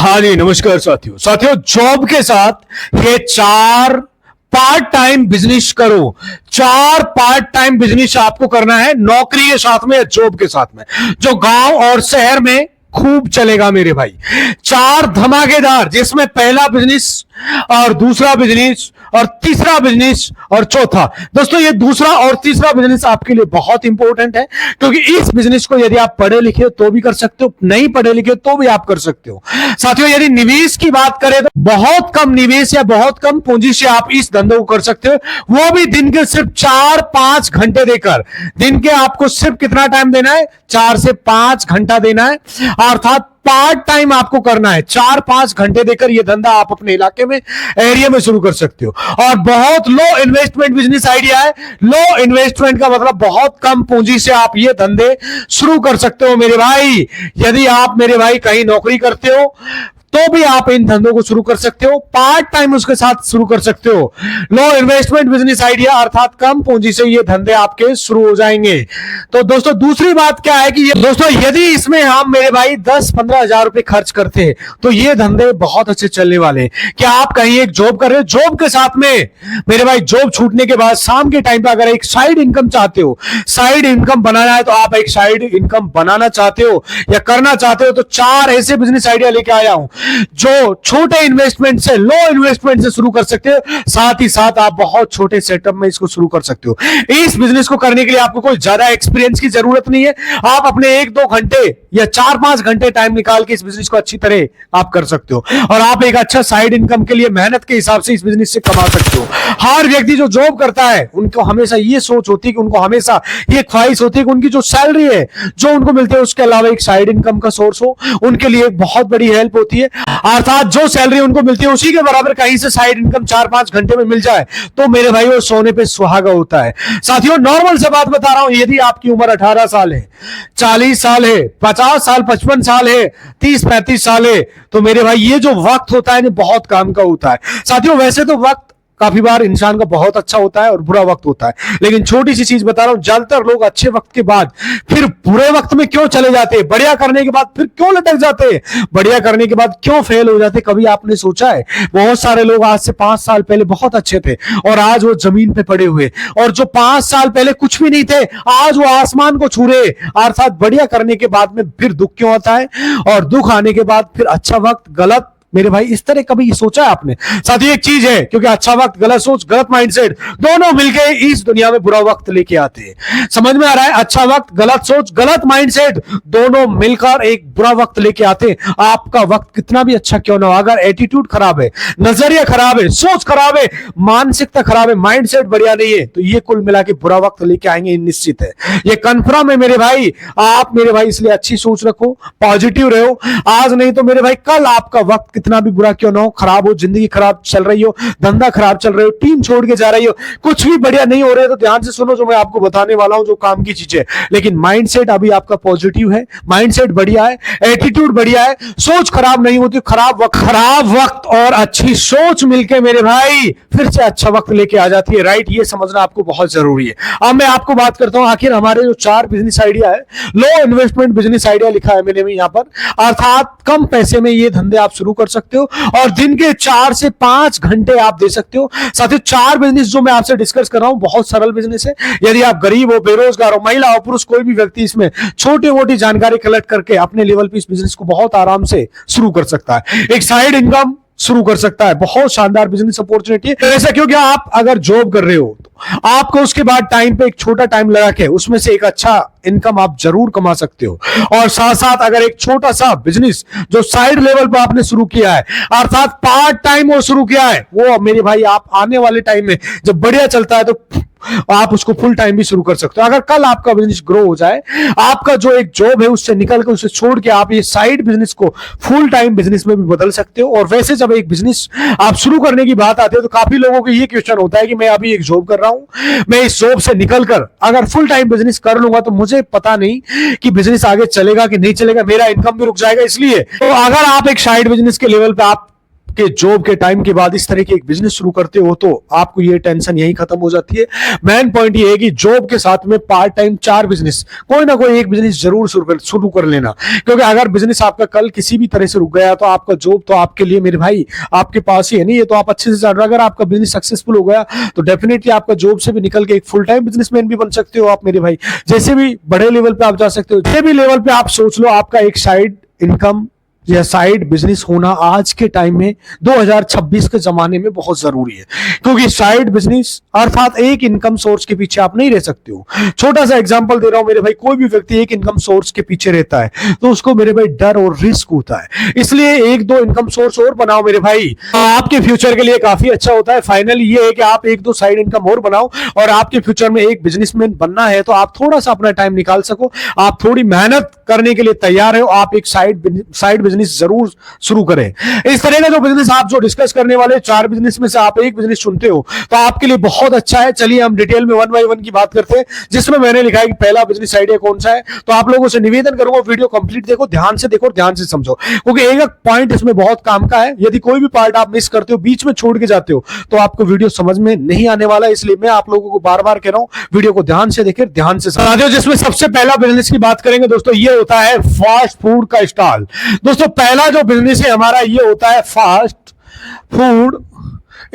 हाँ जी, नमस्कार साथियों। जॉब के साथ ये चार पार्ट टाइम बिजनेस करो। चार पार्ट टाइम बिजनेस आपको करना है, नौकरी के साथ में या जॉब के साथ में, जो गांव और शहर में खूब चलेगा मेरे भाई। चार धमाकेदार, जिसमें पहला बिजनेस और दूसरा बिजनेस और तीसरा बिजनेस और चौथा। दोस्तों, ये दूसरा और तीसरा बिजनेस आपके लिए बहुत इंपॉर्टेंट है, क्योंकि इस बिजनेस को यदि आप पढ़े लिखे तो भी कर सकते हो, नहीं पढ़े लिखे तो भी आप कर सकते हो। साथियों, यदि निवेश की बात करें तो बहुत कम निवेश या बहुत कम पूंजी से आप इस धंधे को कर सकते हो, वो भी दिन के सिर्फ 4-5 घंटे देकर। दिन के आपको सिर्फ कितना टाइम देना है? 4 से 5 घंटा देना है, अर्थात पार्ट टाइम आपको करना है। 4-5 घंटे देकर यह धंधा आप अपने इलाके में, एरिया में शुरू कर सकते हो। और बहुत लो इन्वेस्टमेंट बिजनेस आइडिया है। लो इन्वेस्टमेंट का मतलब बहुत कम पूंजी से आप ये धंधे शुरू कर सकते हो मेरे भाई। यदि आप मेरे भाई कहीं नौकरी करते हो तो भी आप इन धंधों को शुरू कर सकते हो, पार्ट टाइम उसके साथ शुरू कर सकते हो। लो इन्वेस्टमेंट बिजनेस आइडिया, अर्थात कम पूंजी से ये धंधे आपके शुरू हो जाएंगे। तो दोस्तों, दूसरी बात क्या है कि दोस्तों, यदि इसमें हम मेरे भाई 10-15 हजार रुपए खर्च करते हैं तो ये धंधे बहुत अच्छे चलने वाले। क्या आप कहीं एक जॉब कर रहे हो, जॉब के साथ में मेरे भाई जॉब छूटने के बाद शाम के टाइम पे अगर एक साइड इनकम चाहते हो, साइड इनकम बनाना है, तो आप एक साइड इनकम बनाना चाहते हो या करना चाहते हो, तो 4 ऐसे बिजनेस आइडिया लेके आया हूं जो छोटे इन्वेस्टमेंट से, लो इन्वेस्टमेंट से शुरू कर सकते हो। साथ ही साथ आप बहुत छोटे सेटअप में इसको शुरू कर सकते हो। इस बिजनेस को करने के लिए आपको कोई ज्यादा एक्सपीरियंस की जरूरत नहीं है। आप अपने 1-2 घंटे या 4-5 घंटे टाइम निकाल के इस बिजनेस को अच्छी तरह आप कर सकते हो, और आप एक अच्छा साइड इनकम के लिए मेहनत के हिसाब से इस बिजनेस से कमा सकते हो। हर व्यक्ति जो जॉब करता है, उनको हमेशा ये सोच होती है कि उनको हमेशा ये ख्वाहिश होती है कि उनकी जो सैलरी है, जो उनको मिलती है, उसके अलावा एक साइड इनकम का सोर्स हो। उनके लिए एक बहुत बड़ी हेल्प होती है, अर्थात जो सैलरी उनको मिलती है उसी के बराबर कहीं से साइड इनकम 4-5 घंटे में मिल जाए तो मेरे भाई वो सोने पे सुहागा होता है। साथियों, नॉर्मल से बात बता रहा हूं, यदि आपकी उम्र 18 साल है, 40 साल है, 50 साल, 55 साल है, 30-35 साल है, तो मेरे भाई ये जो वक्त होता है ना, बहुत काम का होता है। साथियों, वैसे तो वक्त काफी बार इंसान का बहुत अच्छा होता है और बुरा वक्त होता है, लेकिन छोटी सी चीज बता रहा हूं, ज्यादातर लोग अच्छे वक्त के बाद फिर बुरे वक्त में क्यों चले जाते हैं? बढ़िया करने के बाद फिर क्यों लटक जाते हैं? बढ़िया करने के बाद क्यों फेल हो जाते? कभी आपने सोचा है? बहुत सारे लोग आज से 5 साल पहले बहुत अच्छे थे और आज वो जमीन पे पड़े हुए, और जो 5 साल पहले कुछ भी नहीं थे, आज वो आसमान को छू रहे। अर्थात बढ़िया करने के बाद में फिर दुख क्यों आता है, और दुख आने के बाद फिर अच्छा वक्त, गलत। मेरे भाई, इस तरह कभी सोचा है आपने? साथ ही एक चीज है, क्योंकि अच्छा वक्त, गलत सोच, गलत माइंडसेट, दोनों मिलकर इस दुनिया में बुरा वक्त लेके आते हैं। समझ में आ रहा है? अच्छा वक्त, गलत सोच, गलत माइंडसेट, दोनों मिलकर एक बुरा वक्त लेके आते हैं। आपका वक्त कितना भी अच्छा क्यों ना हो, अगर एटीट्यूड खराब है, नजरिया खराब है, सोच खराब है, मानसिकता खराब है, माइंडसेट बढ़िया नहीं है, तो ये कुल मिला के बुरा वक्त लेके आएंगे, निश्चित है, ये कंफर्म है मेरे भाई। आप मेरे भाई इसलिए अच्छी सोच रखो, पॉजिटिव रहो। आज नहीं तो मेरे भाई कल आपका वक्त कितना भी बुरा क्यों ना हो, खराब हो, जिंदगी खराब चल रही हो, धंधा खराब चल रही हो, टीम छोड़ के जा रही हो, कुछ भी बढ़िया नहीं हो रहे, तो ध्यान से सुनो जो मैं आपको बताने वाला हूं, जो काम की चीजें। लेकिन माइंडसेट अभी आपका पॉजिटिव है, माइंडसेट बढ़िया है, एटीट्यूड बढ़िया है, सोच खराब नहीं होती। खराब वक्त और अच्छी सोच मिलके मेरे भाई फिर से अच्छा वक्त लेके आ जाती है, राइट? ये समझना आपको बहुत जरूरी है। अब मैं आपको बात करता हूं, आखिर हमारे जो 4 बिजनेस आइडिया है, लो इन्वेस्टमेंट बिजनेस आइडिया लिखा है मैंने यहां पर, अर्थात कम पैसे में ये धंधे आप शुरू कर सकते हो और दिन के 4 से 5 घंटे आप दे सकते हो। साथ ही 4 बिजनेस जो मैं आपसे डिस्कस कर रहा हूं, बहुत सरल बिजनेस है। यदि आप गरीब हो, बेरोजगार हो, महिला हो, पुरुष, कोई भी व्यक्ति इसमें छोटी मोटी जानकारी कलेक्ट करके अपने लेवल पे इस बिजनेस को बहुत आराम से शुरू कर सकता है, एक साइड इनकम शुरू कर सकता है। बहुत शानदार बिजनेस अपॉर्चुनिटी है। ऐसा क्योंकि आप अगर जॉब कर रहे हो तो आपको उसके बाद टाइम पे एक छोटा टाइम लगा के उसमें से एक अच्छा इनकम आप जरूर कमा सकते हो, और साथ साथ अगर एक छोटा सा बिजनेस जो साइड लेवल पे आपने शुरू किया है, अर्थात पार्ट टाइम वो शुरू किया है, वो मेरे भाई आप आने वाले टाइम में जब बढ़िया चलता है तो आप उसको फुल टाइम भी शुरू कर सकते हो। अगर कल आपका बिजनेस ग्रो हो जाए, आपका जो एक जॉब है उससे निकल कर, उसे छोड़ के आप ये साइड बिजनेस को फुल टाइम बिजनेस में भी बदल सकते हो। और वैसे जब एक बिजनेस आप शुरू करने की बात आती है तो काफी लोगों को ये क्वेश्चन होता है कि मैं अभी एक जॉब कर रहा हूं, मैं इस जॉब से निकलकर अगर फुल टाइम बिजनेस कर लूंगा तो मुझे पता नहीं कि बिजनेस आगे चलेगा कि नहीं चलेगा, मेरा इनकम भी रुक जाएगा। इसलिए तो अगर आप एक साइड बिजनेस के लेवल पे आप आपके जॉब के टाइम के बाद इस तरह की एक बिजनेस शुरू करते हो तो आपको ये टेंशन यही खत्म हो जाती है। मेन पॉइंट ये है कि जॉब के साथ में पार्ट टाइम 4 बिजनेस, कोई ना कोई एक बिजनेस जरूर शुरू कर लेना, क्योंकि अगर बिजनेस आपका कल किसी भी तरह से रुक गया तो आपका जॉब तो आपके लिए मेरे भाई आपके पास ही है नहीं, ये तो आप अच्छे से जान रहे हो। अगर आपका बिजनेस सक्सेसफुल हो गया तो डेफिनेटली आपका जॉब से भी निकल के एक फुल टाइम बिजनेसमैन भी बन सकते हो आप मेरे भाई। जैसे भी बड़े लेवल पे आप जा सकते हो, जैसे भी लेवल पे आप सोच लो, आपका एक साइड इनकम या साइड बिजनेस होना आज के टाइम में 2026 के जमाने में बहुत जरूरी है, क्योंकि साइड बिजनेस अर्थात एक इनकम सोर्स के पीछे आप नहीं रह सकते हो। छोटा सा एग्जांपल दे रहा हूं मेरे भाई, कोई भी व्यक्ति एक इनकम सोर्स के पीछे रहता है तो उसको मेरे भाई डर और रिस्क होता है, इसलिए एक दो इनकम सोर्स और बनाओ मेरे भाई, आपके फ्यूचर के लिए काफी अच्छा होता है। फाइनली ये है कि आप एक दो साइड इनकम और बनाओ, और आपके फ्यूचर में एक बिजनेसमैन बनना है तो आप थोड़ा सा अपना टाइम निकाल सको, आप थोड़ी मेहनत करने के लिए तैयार हो, आप एक साइड बिजनेस जरूर शुरू करें। इस तरह का जो बिजनेस आप जो डिस्कस करने वाले 4 बिजनेस में से आप एक बिजनेस चुनते हो तो आपके लिए बहुत अच्छा है। चलिए हम डिटेल में 1 बाय 1 की बात करते हैं, जिसमें मैंने लिखा है कि पहला बिजनेस आइडिया कौन सा है। तो आप लोगों से निवेदन करूंगा वीडियो कंप्लीट देखो, ध्यान से देखो, ध्यान से समझो, क्योंकि एक एक पॉइंट इसमें बहुत काम का है। यदि कोई भी पार्ट आप मिस करते हो, बीच में छोड़ के जाते हो, तो आपको वीडियो समझ में नहीं आने वाला, इसलिए मैं आप लोगों को बार बार कह रहा हूं वीडियो को ध्यान से देखें, ध्यान से समझो। जिसमें सबसे पहला बिजनेस की बात करेंगे दोस्तों, ये होता है फास्ट फूड का स्टॉल। दोस्तों पहला जो बिजनेस है हमारा ये होता है फास्ट फूड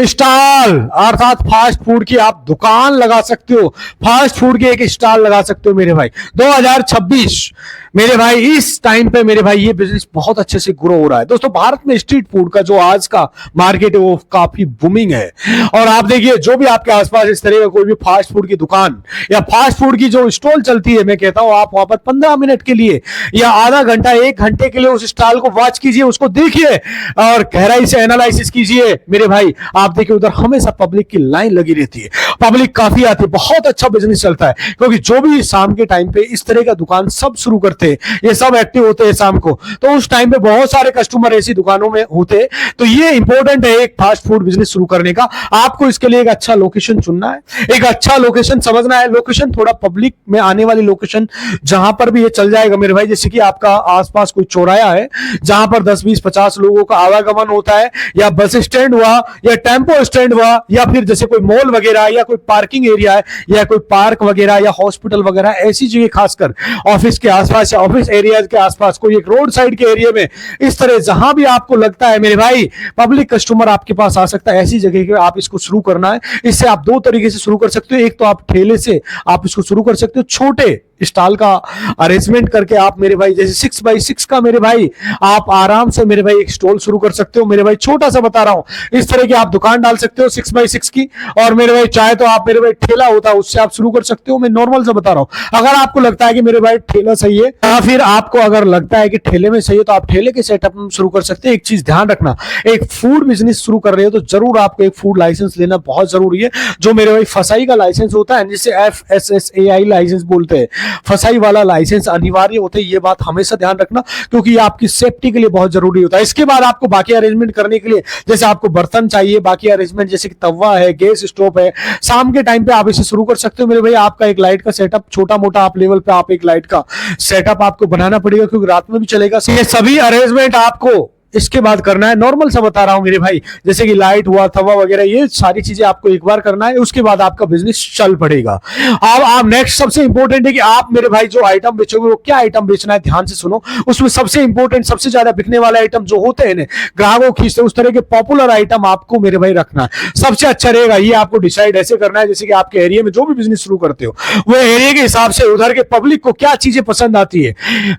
स्टॉल, अर्थात फास्ट फूड की आप दुकान लगा सकते हो, फास्ट फूड की एक स्टॉल लगा सकते हो मेरे भाई। 2026 मेरे भाई इस टाइम पे मेरे भाई ये बिजनेस बहुत अच्छे से ग्रो हो रहा है। दोस्तों भारत में स्ट्रीट फूड का जो आज का मार्केट है वो काफी बूमिंग है, और आप देखिए जो भी आपके आसपास इस तरह का कोई भी फास्ट फूड की दुकान या फास्ट फूड की जो स्टॉल चलती है, मैं कहता हूं आप वहां पर 15 मिनट के लिए या आधा घंटा 1 घंटे के लिए उस स्टॉल को वॉच कीजिए, उसको देखिए और गहराई से एनालिसिस कीजिए मेरे भाई। आप देखिए उधर हमेशा पब्लिक की लाइन लगी रहती है, पब्लिक काफी आती है, बहुत अच्छा बिजनेस चलता है, क्योंकि जो भी शाम के टाइम पे इस तरह का दुकान सब शुरू करते हैं, ये सब एक्टिव होते हैं शाम को, तो उस टाइम पे बहुत सारे कस्टमर ऐसी दुकानों में होते हैं। तो ये इंपॉर्टेंट है एक फास्ट फूड बिजनेस शुरू करने का। आपको इसके लिए एक अच्छा लोकेशन चुनना है, एक अच्छा लोकेशन समझना है, लोकेशन थोड़ा पब्लिक में आने वाली लोकेशन, जहां पर भी ये चल जाएगा मेरे भाई। जैसे कि आपका आसपास कोई चौराया है जहां पर 10 20 50 लोगों का आवागमन होता है, या बस स्टैंड हुआ, या टेंपो स्टैंड हुआ, या फिर जैसे कोई मॉल वगैरह, या कोई पार्किंग एरिया है, या कोई पार्क वगैरह, या हॉस्पिटल वगैरह, ऐसी जगह खासकर ऑफिस के आसपास या ऑफिस एरिया के आसपास, कोई एक रोड साइड के एरिया में, इस तरह जहां भी आपको लगता है मेरे भाई पब्लिक कस्टमर आपके पास आ सकता है, ऐसी जगह के आप इसको शुरू करना है। इससे आप 2 तरीके से शुरू कर सकते हो, एक तो आप ठेले से आप इसको शुरू कर सकते हो, छोटे स्टॉल का अरेंजमेंट करके आप मेरे भाई, जैसे 6 बाई 6 का मेरे भाई आप आराम से मेरे भाई एक स्टॉल शुरू कर सकते हो मेरे भाई। छोटा सा बता रहा हूं, इस तरह की आप दुकान डाल सकते हो 6 बाई 6 की, और मेरे भाई चाहे तो आप मेरे भाई ठेला होता है उससे आप शुरू कर सकते हो। मैं नॉर्मल से बता रहा हूं, अगर आपको लगता है कि मेरे भाई ठेला सही है, या फिर आपको अगर लगता है कि ठेले में सही है, तो आप ठेले के सेटअप में शुरू कर सकते हैं। एक चीज ध्यान रखना, एक फूड बिजनेस शुरू कर रहे हो तो जरूर आपको एक फूड लाइसेंस लेना बहुत जरूरी है, जो मेरे भाई फसाई का लाइसेंस होता है, जिसे FSSAI लाइसेंस बोलते हैं। फसाई वाला लाइसेंस अनिवार्य होते हैं, ये बात हमेशा ध्यान रखना, क्योंकि ये आपकी सेफ्टी के लिए बहुत जरूरी होता है। इसके बाद आपको बाकी अरेंजमेंट करने के लिए, जैसे आपको बर्तन चाहिए, बाकी अरेंजमेंट जैसे कि तवा है, गैस स्टोव है, शाम के टाइम पे आप इसे शुरू कर सकते हो मेरे भाई। आपका एक लाइट का सेटअप छोटा मोटा आप लेवल पे आप एक लाइट का सेटअप आपको बनाना पड़ेगा, क्योंकि रात में भी चलेगा। ये सभी अरेंजमेंट आपको इसके बाद करना है। नॉर्मल सा बता रहा हूं मेरे भाई, जैसे कि लाइट हुआ, तवा वगैरह, ये सारी चीजें आपको एक बार करना है, उसके बाद आपका बिजनेस चल पड़ेगा। अब आप नेक्स्ट सबसे इंपॉर्टेंट है कि आप मेरे भाई जो आइटम बेचोगे वो क्या आइटम बेचना है, ध्यान से सुनो। उसमें सबसे इंपॉर्टेंट, सबसे ज्यादा बिकने वाले आइटम जो होते हैं ग्राहकों खींचते, उस तरह के पॉपुलर आइटम आपको मेरे भाई रखना है, सबसे अच्छा रहेगा। ये आपको डिसाइड ऐसे करना है, जैसे कि आपके एरिया में जो भी बिजनेस शुरू करते हो, वो एरिया के हिसाब से उधर के पब्लिक को क्या चीजें पसंद आती है,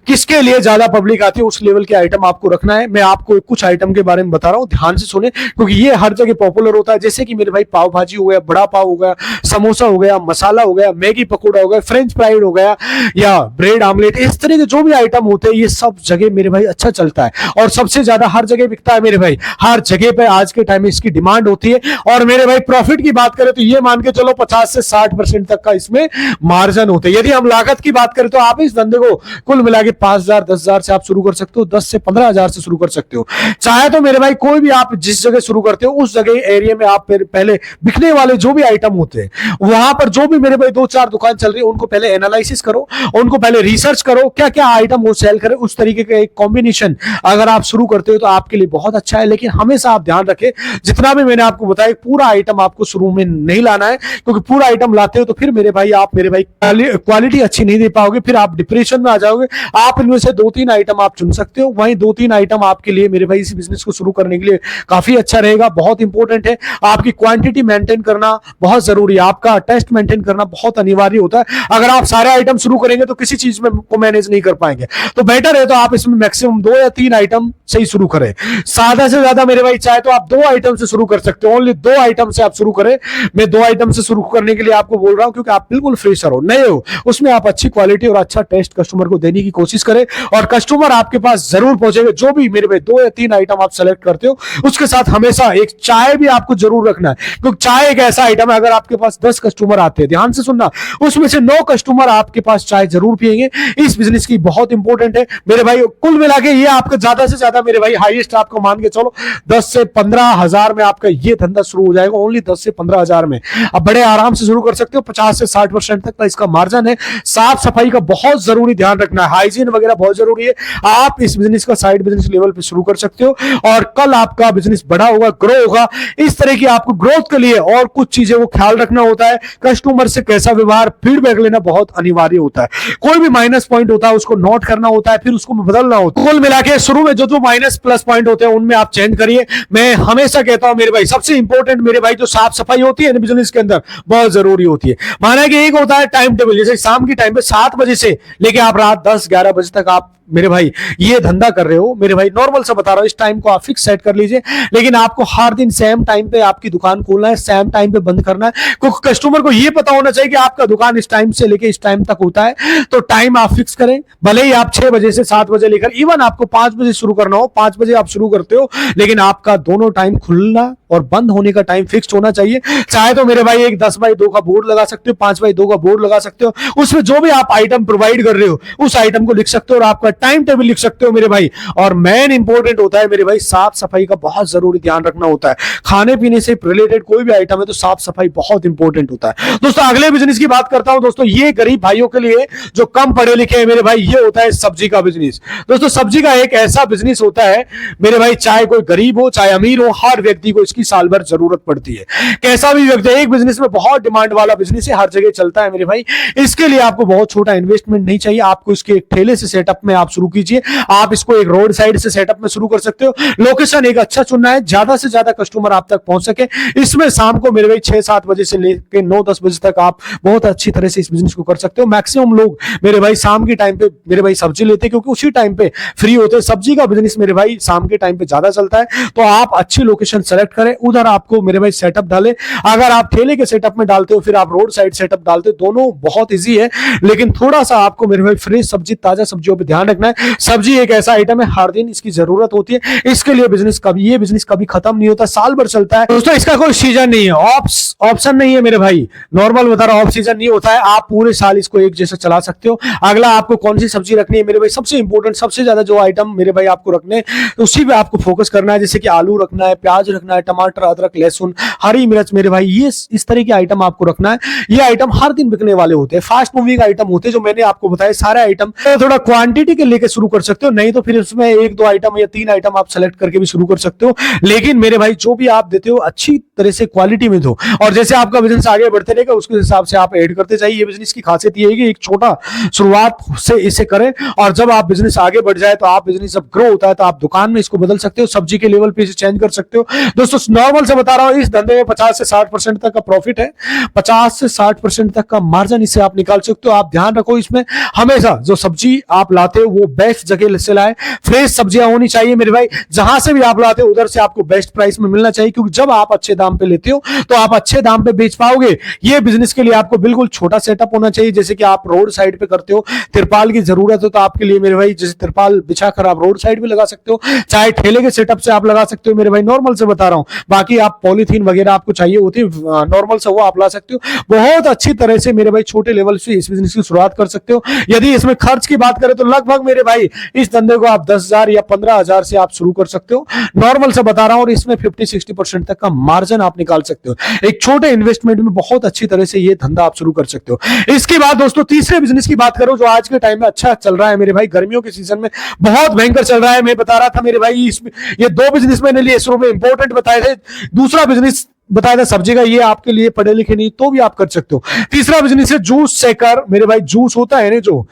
किसके लिए ज्यादा पब्लिक आती है, उस लेवल के आइटम आपको रखना है। मैं आपको कुछ आइटम के बारे में बता रहा हूं, ध्यान से सुने, क्योंकि ये हर जगह पॉपुलर होता है। जैसे कि मेरे भाई पाव भाजी हो गया, बड़ा पाव हो गया, समोसा हो गया, मसाला हो गया, मैगी पकौड़ा हो गया, फ्रेंच फ्राइड हो गया, या ब्रेड आमलेट, इस तरह के जो भी आइटम होते हैं ये सब जगह मेरे भाई अच्छा चलता है, और सबसे ज्यादा हर जगह बिकता है मेरे भाई। हर जगह पे आज के टाइम में इसकी डिमांड होती है। और मेरे भाई प्रॉफिट की बात करें तो ये मान के चलो 50 से 60% तक का इसमें मार्जिन होता है। यदि हम लागत की बात करें तो आप इस धंधे को कुल मिला के 5,000 10,000 से आप शुरू कर सकते हो, 10 से 15,000 से शुरू कर सकते हो। सकते हो। चाहे तो मेरे भाई कोई भी आप जिस जगह शुरू करते हो उस जगह एरिया में आप पहले बिकने वाले जो भी आइटम होते हैं वहां पर जो भी मेरे भाई 2-4 दुकान चल रही है उनको पहले एनालिसिस करो, उनको पहले रिसर्च करो क्या क्या आइटम वो सेल करे, उस तरीके का एक कॉम्बिनेशन अगर आप शुरू करते हो तो आपके लिए बहुत अच्छा है। लेकिन हमेशा आप ध्यान रखें जितना भी मैंने आपको बताया पूरा आइटम आपको शुरू में नहीं लाना है, क्योंकि पूरा आइटम लाते हो तो फिर मेरे भाई आप क्वालिटी अच्छी नहीं दे पाओगे, फिर आप डिप्रेशन में आ जाओगे। आप इनमें से 2-3 आइटम आप चुन सकते हो, वहीं 2-3 आइटम आपके लिए मेरे भाई इस बिजनेस को शुरू करने के लिए काफी अच्छा रहेगा। बहुत इंपॉर्टेंट है, आपकी क्वांटिटी मेंटेन करना बहुत जरूरी है, आपका टेस्ट मेंटेन करना बहुत अनिवार्य होता है। अगर आप सारे आइटम शुरू करेंगे तो किसी चीज में को मैनेज नहीं कर पाएंगे, तो बेटर है तो आप इसमें मैक्सिमम 2 या 3 आइटम से ही शुरू करें। ज्यादा से ज्यादा मेरे भाई चाहे तो आप 2 आइटम से शुरू कर सकते हो, ओनली 2 आइटम से आप शुरू करें। मैं 2 आइटम से शुरू करने के लिए आपको बोल रहा हूं क्योंकि आप बिल्कुल फ्रेशर हो, नए हो, उसमें आप अच्छी क्वालिटी और अच्छा टेस्ट कस्टमर को देने की कोशिश करें और कस्टमर आपके पास जरूर पहुंचेगा। जो भी मेरे भाई 2 या 3 आइटम आप सेलेक्ट करते हो उसके साथ हमेशा एक चाय भी आपको जरूर रखना है, क्योंकि चाय एक ऐसा आइटम है अगर आपके पास 10 कस्टमर आते हैं, ध्यान से सुनना, उसमें से 9 कस्टमर आपके पास चाय जरूर पिएंगे। इस बिजनेस की बहुत इंपॉर्टेंट है मेरे भाई। कुल मिला के ये आपका ज्यादा से ज्यादा मेरे भाई हाईएस्ट आपको मान के चलो 10 से 15 हजार में आपका ये धंधा शुरू हो जाएगा, ओनली 10 से 15 हजार में आप बड़े आराम से शुरू कर सकते हो। 50 से 60% तक का इसका मार्जिन है। साफ सफाई का बहुत जरूरी ध्यान रखना है, हाइजीन वगैरह बहुत जरूरी है। आप इस बिजनेस का साइड बिजनेस लेवल पे शुरू कर सकते हो और कल आपका बिजनेस बड़ा होगा, ग्रो होगा। इस तरह की आपको ग्रोथ के लिए और कुछ चीजें वो ख्याल रखना होता है, कस्टमर से कैसा व्यवहार, फीडबैक लेना बहुत अनिवार्य होता है। कोई भी माइनस पॉइंट होता है उसको नोट करना होता है, फिर उसको बदलना होता है। कुल मिला के शुरू में जो जो माइनस प्लस पॉइंट होते हैं उनमें आप चेंज करिए। मैं हमेशा कहता हूं मेरे भाई सबसे इंपॉर्टेंट मेरे भाई जो साफ सफाई होती है बिजनेस के अंदर बहुत जरूरी होती है। माना कि एक होता है टाइम टेबल, जैसे शाम की टाइम पे 7 बजे से लेके आप रात 10-11 बजे तक आप मेरे भाई ये धंधा कर रहे हो, मेरे भाई नॉर्मल सा बता रहा हूं, इस टाइम को आप फिक्स सेट कर लीजिए। लेकिन आपको हर दिन सेम टाइम पे आपकी दुकान खोलना है, सेम टाइम पे बंद करना है, क्योंकि कस्टमर को ये पता होना चाहिए कि आपका दुकान इस टाइम से लेके इस टाइम तक होता है। तो टाइम आप फिक्स करें, भले ही आप 6 बजे से 7 बजे लेकर इवन आपको 5 बजे शुरू करना हो, 5 बजे आप शुरू करते हो, लेकिन आपका दोनों टाइम खुलना और बंद होने का टाइम फिक्स होना चाहिए। चाहे तो मेरे भाई एक 10x2 का बोर्ड लगा सकते हो, 5x2 का बोर्ड लगा सकते हो, उसमें जो भी आप आइटम प्रोवाइड कर रहे हो उस आइटम को लिख सकते हो और आपका टाइम टेबल लिख सकते हो मेरे भाई। और मेन इंपॉर्टेंट होता है मेरे भाई साफ सफाई का बहुत जरूरी ध्यान रखना होता है। खाने पीने से रिलेटेड कोई भी आइटम है तो साफ सफाई बहुत इंपॉर्टेंट होता है। दोस्तों अगले बिजनेस की बात करता हूं दोस्तों, ये गरीब भाइयों के लिए जो कम पढ़े लिखे हैं मेरे भाई, ये होता है सब्जी का बिजनेस। दोस्तों सब्जी का एक ऐसा बिजनेस होता है मेरे भाई, चाहे कोई गरीब हो चाहे अमीर हो, हर व्यक्ति को इसकी साल भर जरूरत पड़ती है। कैसा भी व्यक्ति, एक बिजनेस में बहुत डिमांड वाला बिजनेस है, हर जगह चलता है मेरे भाई। इसके लिए आपको बहुत छोटा इन्वेस्टमेंट नहीं चाहिए, आपको इसके एक ठेले से सेटअप में आप शुरू कीजिए। आप इसको एक रोड साइड से सेटअप में शुरू कर सकते हो। लोकेशन एक अच्छा चुनना है, ज्यादा से ज्यादा कस्टमर आप तक पहुंच सके। इसमें शाम को मेरे भाई 6-7 बजे से लेकर 9-10 बजे तक आप बहुत अच्छी तरह से इस बिजनेस को कर सकते हो। मैक्सिमम लोग मेरे भाई शाम के टाइम पे मेरे भाई सब्जी लेते हैं, क्योंकि उसी टाइम पे फ्री होते हैं। सब्जी का बिजनेस मेरे भाई शाम के टाइम पे ज्यादा चलता है, तो आप अच्छी लोकेशन सेलेक्ट करें, उधर आपको मेरे भाई सेटअप डाले। अगर आप ठेले के सेटअप में डालते हो फिर आप रोड साइड सेटअप डालते हो, दोनों बहुत ईजी है। लेकिन थोड़ा सा आपको मेरे भाई फ्रेश सब्जी, ताजा सब्जियों पर ध्यान रखना है। सब्जी एक ऐसा आइटम है हर दिन इसकी जरूरत होती है। इसके लिए ये बिजनेस कभी खत्म नहीं होता, साल भर चलता है। दोस्तों इसका कोई सीजन नहीं है, ऑप्शन नहीं है मेरे भाई, नॉर्मल बता रहा हूं, ऑफ सीजन नहीं होता है। आप पूरे साल इसको एक जैसा चला सकते हो। अगला आपको कौन सी सब्जी रखनी है मेरे भाई, सबसे इंपॉर्टेंट सबसे ज्यादा जो आइटम मेरे भाई आपको रखने उसी पे आपको फोकस करना है। जैसे कि आलू रखना है, प्याज रखना है, टमाटर, अदरक, लहसुन, हरी मिर्च मेरे भाई, ये इस तरह के आइटम आपको रखना है। ये आइटम हर दिन बिकने वाले होते हैं, फास्ट मूविंग आइटम होते हैं। जो मैंने आपको बताया सारे आइटम थोड़ा क्वांटिटी के लेके शुरू कर सकते हो, नहीं तो फिर उसमें 1-2 आइटम या 3 आइटम आप सेलेक्ट करके भी शुरू कर सकते हो। लेकिन मेरे भाई जो भी आप देते हो अच्छी तरह से क्वालिटी में दो, और जैसे आपका बिजनेस आगे बढ़ते रहेगा उसके हिसाब से आप ऐड करते जाइए। ये बिजनेस की खासियत ये है कि एक छोटा शुरुआत से इसे करें, और जब आप बिजनेस आगे बढ़ जाए तो आप बिजनेस जब ग्रो होता है तो आप दुकान में इसको बदल सकते हो, सब्जी के लेवल पे इसे चेंज कर सकते हो। दोस्तों नॉर्मल से बता रहा हूं, इस धंधे में 50 से 60% तक का प्रॉफिट है, 50 से 60% तक का मार्जिन इससे आप निकाल सकते हो। आप ध्यान रखो इसमें हमेशा जो सब्जी आप लाते हो वो बेस्ट जगह से लाए, फ्रेश सब्जियां होनी चाहिए मेरे भाई। जहां से भी आप लाते हो उधर से आपको बेस्ट प्राइस में मिलना चाहिए, क्योंकि जब आप अच्छे दाम पे लेते हो तो आप अच्छे दाम पे बेच पाओगे। ये बिजनेस के लिए आपको बिल्कुल छोटा सेटअप होना चाहिए। जैसे कि आप रोड साइड पे करते हो, तिरपाल की जरूरत हो तो आपके लिए मेरे भाई जैसे तिरपाल बिछाकर आप रोड साइड भी लगा सकते हो, चाहे ठेले के सेटअप से आप लगा सकते हो मेरे भाई। नॉर्मल से बता रहा हूं, बाकी आप पॉलीथीन वगैरह आपको चाहिए होती है नॉर्मल सा, वो आप ला सकते हो। बहुत अच्छी तरह से मेरे भाई छोटे लेवल से इस बिजनेस की शुरुआत कर सकते हो। यदि इसमें खर्च की बात करें तो लगभग मेरे भाई इस धंधे को आप 10,000 या 15,000 से आप शुरू कर सकते हो, नॉर्मल से बता रहा हूं। और इसमें 50-60% तक का मार्जिन आप निकाल सकते हो। एक छोटे इन्वेस्टमेंट में बहुत अच्छी तरह से ये धंधा आप शुरू कर सकते हो। इसके बाद दोस्तों तीसरे बिजनेस की बात करो जो आज के टाइम में अच्छा चल रहा है मेरे भाई, गर्मियों के सीजन में बहुत भयंकर चल रहा है। मैं बता रहा था मेरे भाई, इसमें ये दो बिजनेस मैंने लिए शुरू में इंपॉर्टेंट बताए थे। दूसरा बिजनेस बताया था सब्जी का, ये आपके लिए पढ़े लिखे नहीं तो भी आप कर सकते हो। तीसरा बिजनेस है जूस सेकर मेरे भाई। जूस होता है ना, जो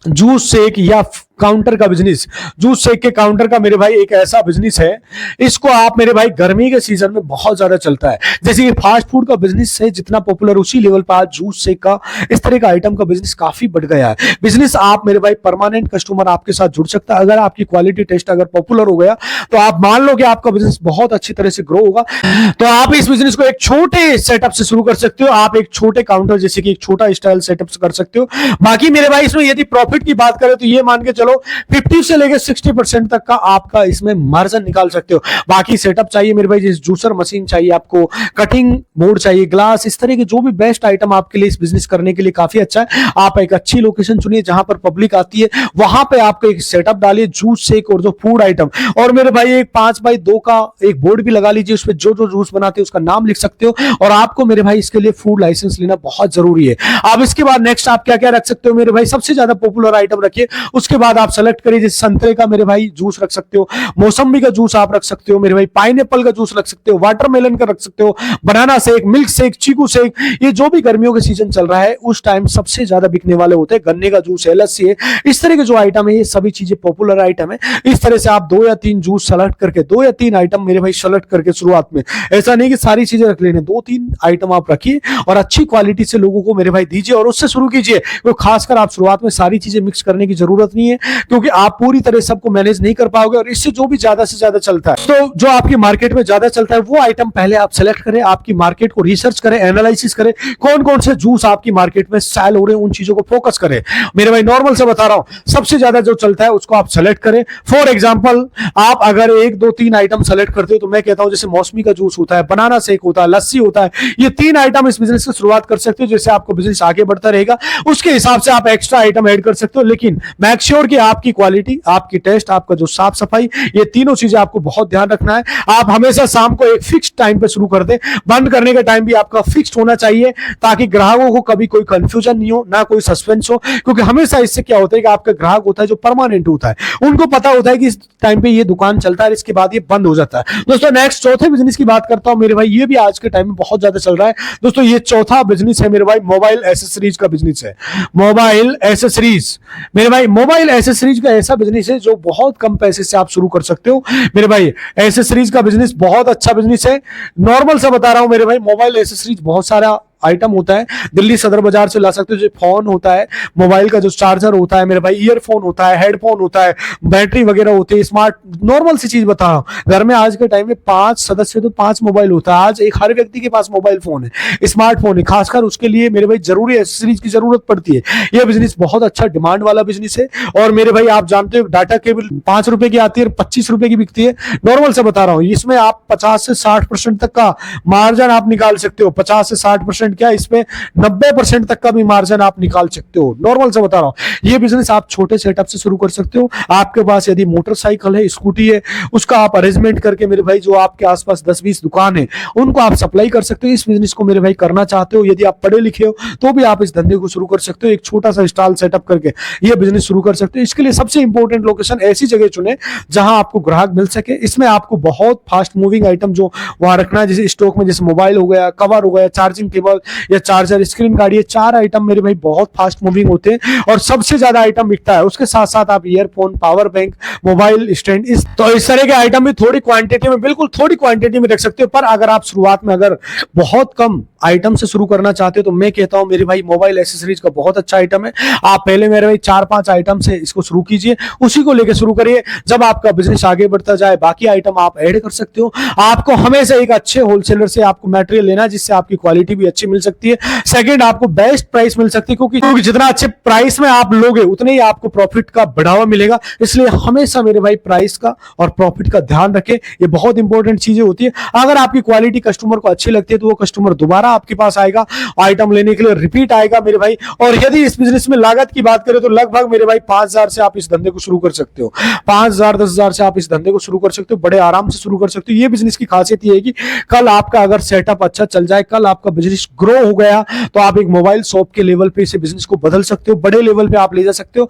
जूस सेक या काउंटर का बिजनेस, जूस सेक के काउंटर का मेरे भाई एक ऐसा बिजनेस है, इसको आप मेरे भाई गर्मी के सीजन में बहुत ज्यादा चलता है। जैसे ये फास्ट फूड का बिजनेस है जितना पॉपुलर, उसी लेवल पर आज जूस सेक का इस तरह का आइटम का बिजनेस काफी बढ़ गया है। बिजनेस आप मेरे भाई परमानेंट कस्टमर आपके साथ जुड़ सकता है। अगर आपकी क्वालिटी टेस्ट अगर पॉपुलर हो गया तो आप मान लो कि आपका बिजनेस बहुत अच्छी तरह से ग्रो होगा। तो आप इस बिजनेस को एक छोटे सेटअप से शुरू कर सकते हो। आप एक छोटे काउंटर जैसे कि एक छोटा स्टाइल सेटअप कर सकते हो। बाकी मेरे भाई इसमें यदि प्रॉफिट की बात करें तो ये मान के चलो 50 से लेकर 60% तक का आपका इसमें मार्जिन निकाल सकते हो। बाकी सेटअप चाहिए मेरे भाई, जैसे जूसर मशीन चाहिए आपको, कटिंग बोर्ड चाहिए, ग्लास, इस तरह के जो भी बेस्ट आइटम आपके लिए इस बिजनेस करने के लिए काफी अच्छा है। आप एक अच्छी लोकेशन चुनिए जहां पर पब्लिक आती है, वहां पे आपको एक सेटअप डालिए जूस शेक और जो फूड आइटम। और मेरे भाई एक 5x2 का एक बोर्ड भी लगा लीजिए, उसमें जो जो जूस बनाते हैं उसका नाम लिख सकते हो। और आपको मेरे भाई इसके लिए फूड लाइसेंस लेना बहुत जरूरी है। अब इसके बाद नेक्स्ट आप क्या क्या रख सकते हो मेरे भाई, सबसे ज्यादा पॉपुलर आइटम रखिए। उसके बाद आप सेलेक्ट करिए, जैसे संतरे का मेरे भाई जूस रख सकते हो, मौसम्बी का जूस आप रख सकते हो मेरे भाई, पाइनएप्पल का जूस रख सकते हो, वाटरमेलन का रख सकते हो, बनाना शेक, मिल्क शेक, चीकू शेक। ये जो भी गर्मियों के सीजन चल रहा है उस टाइम सबसे ज्यादा बिकने वाले होते हैं। गन्ने का जूस है, लस्सी है, इस तरह के जो आइटम है ये सभी चीजें पॉपुलर आइटम है। इस तरह से आप 2 या 3 जूस सेलेक्ट करके, 2 या 3 आइटम मेरे भाई सेलेक्ट करके शुरुआत में, ऐसा नहीं कि सारी चीजें रख लेने, 2-3 आइटम आप रखिए और अच्छी क्वालिटी से लोगों को मेरे भाई दीजिए और उससे शुरू कीजिए। तो खासकर आप शुरुआत में सारी चीजें मिक्स करने की जरूरत नहीं है, क्योंकि आप पूरी तरह सबको मैनेज नहीं कर पाओगे। और इससे जो भी ज्यादा से ज्यादा चलता है, तो जो आपकी मार्केट में ज्यादा चलता है वो आइटम पहले आप सेलेक्ट करें, आपकी मार्केट को रिसर्च करें, एनालिसिस करें, कौन कौन से जूस आपकी मार्केट में सेल हो रहे हैं, उन चीजों को फोकस करें। मेरे भाई नॉर्मल से बता रहा हूं, सबसे ज्यादा जो चलता है उसको आप सेलेक्ट करें। फॉर एग्जाम्पल आप अगर 1, 2, 3 आइटम सेलेक्ट करते हो तो मैं कहता हूं जैसे मौसमी का जूस होता है, बनाना शेक होता है, लस्सी होता है, ये 3 आइटम इस बिजनेस की शुरुआत कर सकते हो। जैसे आपको बिजनेस आगे बढ़ता रहेगा उसके हिसाब से आप एक्स्ट्रा आइटम ऐड कर सकते हो, लेकिन मेक श्योर कि आपकी क्वालिटी, आपकी टेस्ट, आपका जो साफ सफाई, ये तीनों चीजें आपको बहुत ध्यान रखना है। आप हमेशा शाम को एक फिक्स टाइम पे शुरू कर दे, बंद करने का टाइम भी आपका फिक्स होना चाहिए ताकि ग्राहकों को कभी कोई कंफ्यूजन नहीं हो, ना कोई सस्पेंस हो। क्योंकि हमेशा इससे क्या होता है कि आपका ग्राहक होता है जो परमानेंट होता है, उनको पता होता है कि इस टाइम पे ये दुकान चलता है, इसके बाद ये बंद हो जाता है। दोस्तों नेक्स्ट चौथे बिजनेस की बात करता हूं मेरे भाई, ये भी आज के टाइम में बहुत ज्यादा चल रहा है। दोस्तों ये चौथा बिजनेस है मेरे भाई, मोबाइल एसेसरीज का बिजनेस है। मोबाइल एसेसरीज मेरे भाई, मोबाइल एसेसरीज का ऐसा बिजनेस है जो बहुत कम पैसे से आप शुरू कर सकते हो मेरे भाई। एसेसरीज का बिजनेस बहुत अच्छा बिजनेस है। नॉर्मल सा बता रहा हूं मेरे भाई, मोबाइल एसेसरीज बहुत सारा आइटम होता है, दिल्ली सदर बाजार से ला सकते हो। जो फोन होता है, मोबाइल का जो चार्जर होता है मेरे भाई, ईयरफोन होता है, हेडफोन होता है, बैटरी वगैरह होती है, स्मार्ट, नॉर्मल सी चीज बता रहा हूं। घर में आज के टाइम में 5 सदस्य तो 5 मोबाइल होता है। आज एक हर व्यक्ति के पास मोबाइल फोन है, स्मार्टफोन है, खासकर उसके लिए मेरे भाई जरूरी एसेसरीज की जरूरत पड़ती है। यह बिजनेस बहुत अच्छा डिमांड वाला बिजनेस है। और मेरे भाई आप जानते हो डाटा केबल 5 रुपए की आती है, 25 रुपए की बिकती है। नॉर्मल से बता रहा हूं, इसमें आप 50 से 60% तक का मार्जिन आप निकाल सकते हो। 50 से 60% क्या, इसमें 90% तक का भी मार्जिन आप निकाल सकते हो। नॉर्मल से बता रहा हूं, ये बिजनेस आप छोटे सेटअप से शुरू कर सकते हो। आपके पास यदि मोटरसाइकिल है, स्कूटी है, उसका आप अरेंजमेंट करके मेरे भाई जो आपके आसपास 10-20 दुकान है उनको आप सप्लाई कर सकते हो। इस बिजनेस को मेरे भाई करना चाहते हो, यदि आप पढ़े लिखे हो तो भी आप इस धंधे को शुरू कर सकते हो। एक छोटा सा स्टॉल सेटअप करके ये बिजनेस शुरू कर सकते हो। इसके लिए सबसे इंपॉर्टेंट लोकेशन ऐसी जगह चुने जहां आपको ग्राहक मिल सके। इसमें आपको बहुत फास्ट मूविंग आइटम जो वहां रखना है, जैसे स्टॉक में जैसे मोबाइल हो गया, कवर हो गया, चार्जिंग केबल या चार्जर, स्क्रीन गार्ड, ये 4 आइटम मेरे भाई बहुत फास्ट मूविंग होते हैं और सबसे ज्यादा आइटम बिकता है। उसके साथ साथ आप earphone, power bank, mobile stand, इस तरह के आइटम भी थोड़ी क्वांटिटी में, बिल्कुल थोड़ी क्वांटिटी में रख सकते हो। पर अगर आप शुरुआत में अगर बहुत कम आइटम से शुरू करना चाहते हो तो मैं कहता हूं मेरे भाई मोबाइल एसेसरीज का बहुत अच्छा आइटम है। आप पहले मेरे भाई 4-5 आइटम से इसको शुरू कीजिए, उसी को लेकर शुरू करिए। जब आपका बिजनेस आगे बढ़ता जाए बाकी आइटम आप ऐड कर सकते हो। आपको हमेशा एक अच्छे होलसेलर से आपको मटेरियल लेना जिससे आपकी क्वालिटी भी अच्छी मिल सकती है। सेकंड, आपको बेस्ट प्राइस मिल सकती है, क्योंकि जितना अच्छे प्राइस में आप लोगे उतने ही आपको प्रॉफिट का बढ़ावा मिलेगा। इसलिए हमेशा मेरे भाई प्राइस का और प्रॉफिट का ध्यान रखें, ये बहुत इंपॉर्टेंट चीजें होती है। अगर आपकी क्वालिटी कस्टमर को अच्छी लगती है तो वो कस्टमर दोबारा आपके पास आएगा आइटम लेने के लिए, रिपीट आएगा मेरे भाई। और यदि इस बिजनेस में लागत की बात करें तो लगभग मेरे भाई 5,000 से आप इस धंधे को शुरू कर सकते हो। 5,000 10,000 से आप इस धंधे को शुरू कर सकते हो, बड़े आराम से शुरू कर सकते हो। ये बिजनेस की खासियत ये है कि कल आपका अगर सेटअप अच्छा चल जाए, कल आपका बिजनेस ग्रो हो गया तो आप एक मोबाइल शॉप के लेवल पे इसे बिजनेस को बदल सकते हो, बड़े लेवल पे आप ले जा सकते हो।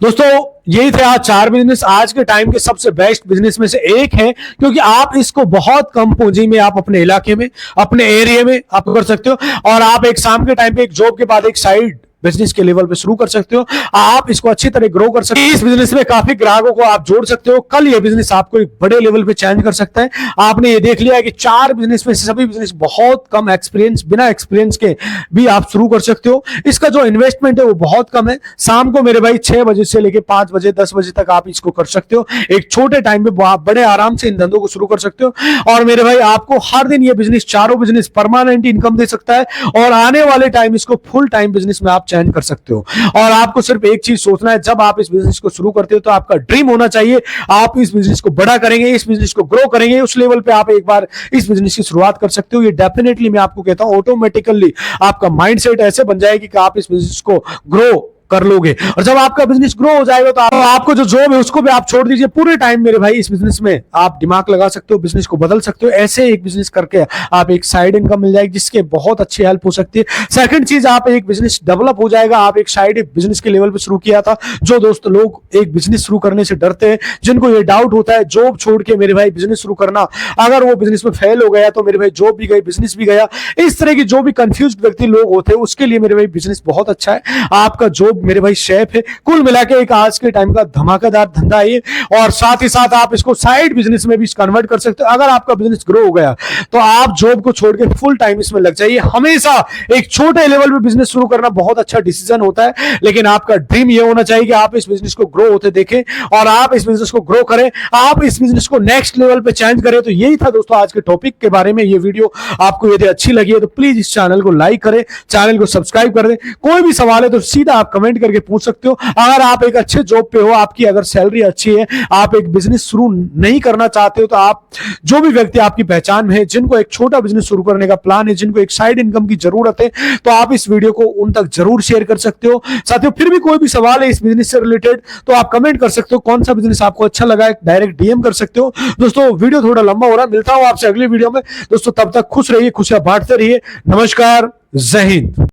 दोस्तों यही थे आज 4 बिजनेस, आज के टाइम के सबसे बेस्ट बिजनेस में से एक है, क्योंकि आप इसको बहुत कम पूंजी में आप अपने इलाके में, अपने एरिया में आप कर सकते हो। और आप एक शाम के टाइम पे एक जॉब के बाद एक साइड बिजनेस के लेवल पे शुरू कर सकते हो। आप इसको अच्छी तरह ग्रो कर सकते हो। इस बिजनेस में काफी ग्राहकों को आप जोड़ सकते हो। कल ये बिजनेस आपको एक बड़े लेवल पे चेंज कर सकता है। आपने ये देख लिया है कि 4 बिजनेस में से सभी बिजनेस बहुत कम एक्सपीरियंस, बिना एक्सपीरियंस के भी आप शुरू कर सकते हो। इसका जो इन्वेस्टमेंट है वो बहुत कम है। शाम को मेरे भाई 6 बजे से लेके 5 बजे 10 बजे तक आप इसको कर सकते हो। एक छोटे टाइम में आप बड़े आराम से इन धंधों को शुरू कर सकते हो। और मेरे भाई आपको हर दिन ये बिजनेस, चारों बिजनेस परमानेंट इनकम दे सकता है। और आने वाले टाइम इसको फुल टाइम बिजनेस में आप चेंज कर सकते हो। और आपको सिर्फ एक चीज सोचना है, जब आप इस बिजनेस को शुरू करते हो तो आपका ड्रीम होना चाहिए आप इस बिजनेस को बड़ा करेंगे, इस बिजनेस को ग्रो करेंगे। उस लेवल पे आप एक बार इस बिजनेस की शुरुआत कर सकते हो। ये डेफिनेटली मैं आपको कहता हूं ऑटोमेटिकली आपका माइंडसेट ऐसे बन जाएगी कि आप इस बिजनेस को ग्रो कर लोगे। और जब आपका बिजनेस ग्रो हो जाएगा तो आपको जो जॉब है उसको भी आप छोड़ दीजिए। पूरे टाइम मेरे भाई इस बिजनेस में आप दिमाग लगा सकते हो, बिजनेस को बदल सकते हो। ऐसे एक बिजनेस करके आप एक साइड इनकम मिल जाएगी जिसके बहुत अच्छी हेल्प हो सकती है। सेकंड चीज, आप एक बिजनेस डेवलप हो जाएगा। आप एक साइड बिजनेस के लेवल पे शुरू किया था। जो दोस्त लोग एक बिजनेस शुरू करने से डरते हैं, जिनको ये डाउट होता है जॉब छोड़ के मेरे भाई बिजनेस शुरू करना, अगर वो बिजनेस में फेल हो गया तो मेरे भाई जॉब भी गई, बिजनेस भी गया, इस तरह की जो भी कंफ्यूज व्यक्ति लोग होते हैं उसके लिए मेरे भाई बिजनेस बहुत अच्छा है। आपका जॉब मेरे भाई शेफ है। कुल मिला के एक आज के टाइम का धमाकेदार धंधा है। और साथ ही साथ आप इसको साइड बिजनेस में भी कन्वर्ट कर सकते हो। अगर आपका बिजनेस ग्रो हो गया तो आप जॉब को छोड़ के फुल टाइम इसमें लग जाइए। हमेशा एक छोटे लेवल पे बिजनेस शुरू करना बहुत अच्छा डिसीजन होता है, लेकिन आपका ड्रीम ये होना चाहिए कि आप इस बिजनेस को ग्रो होते देखें और आप इस बिजनेस को ग्रो करें, आप इस बिजनेस को नेक्स्ट लेवल पे चेंज करें। तो यही था दोस्तों आज के टॉपिक के बारे में। ये वीडियो आपको यदि अच्छी लगी है तो प्लीज इस चैनल को लाइक करें, चैनल को सब्सक्राइब कर दें। कोई भी सवाल है तो सीधा आप कमेंट करके पूछ सकते हो। अगर आप एक अच्छे जॉब पे हो, आपकी अगर सैलरी अच्छी है, आप एक बिजनेस शुरू नहीं करना चाहते हो, तो आप जो भी व्यक्ति आपकी पहचान में है, जिनको एक छोटा बिजनेस शुरू करने का प्लान है, जिनको एक साइड इनकम की जरूरत है, तो आप इस वीडियो को उन तक जरूर शेयर कर सकते हो। साथियों फिर भी कोई भी सवाल है इस बिजनेस से रिलेटेड तो आप कमेंट कर सकते हो। कौन सा बिजनेस आपको अच्छा लगा है डायरेक्ट डीएम कर सकते हो। दोस्तों वीडियो थोड़ा लंबा हो रहा है, मिलता हूं आपसे अगली वीडियो में। दोस्तों तब तक खुश रहिए, खुशियां बांटते रहिए। नमस्कार, जय हिंद।